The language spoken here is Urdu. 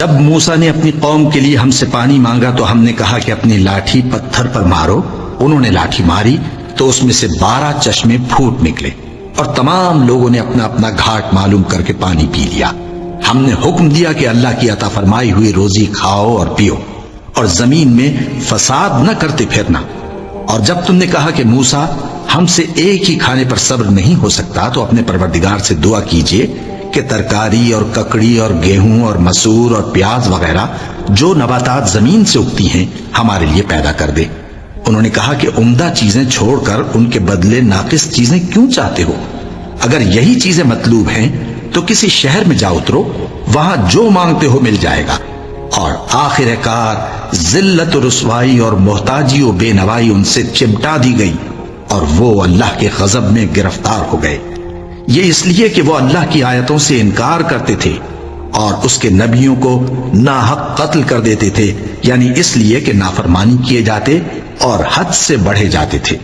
جب موسیٰ نے اپنی قوم کے لیے ہم سے پانی مانگا تو ہم نے کہا کہ اپنی لاٹھی پتھر پر مارو. انہوں نے لاٹھی ماری تو اس میں سے 12 چشمے پھوٹ نکلے اور تمام لوگوں نے اپنا اپنا گھاٹ معلوم کر کے پانی پی لیا. ہم نے حکم دیا کہ اللہ کی عطا فرمائی ہوئی روزی کھاؤ اور پیو اور زمین میں فساد نہ کرتے پھرنا. اور جب تم نے کہا کہ موسیٰ ہم سے ایک ہی کھانے پر صبر نہیں ہو سکتا تو اپنے پروردگار سے دعا کیجئے کہ ترکاری اور ککڑی اور گیہوں اور مسور اور پیاز وغیرہ جو نباتات زمین سے اگتی ہیں ہمارے لیے پیدا کر دے. انہوں نے کہا کہ عمدہ چیزیں چھوڑ کر ان کے بدلے ناقص چیزیں کیوں چاہتے ہو؟ اگر یہی چیزیں مطلوب ہیں تو کسی شہر میں جا اترو، وہاں جو مانگتے ہو مل جائے گا. اور آخر کار ذلت و رسوائی اور محتاجی و بے نوائی ان سے چمٹا دی گئی اور وہ اللہ کے غضب میں گرفتار ہو گئے. یہ اس لیے کہ وہ اللہ کی آیتوں سے انکار کرتے تھے اور اس کے نبیوں کو ناحق قتل کر دیتے تھے، یعنی اس لیے کہ نافرمانی کیے جاتے اور حد سے بڑھے جاتے تھے.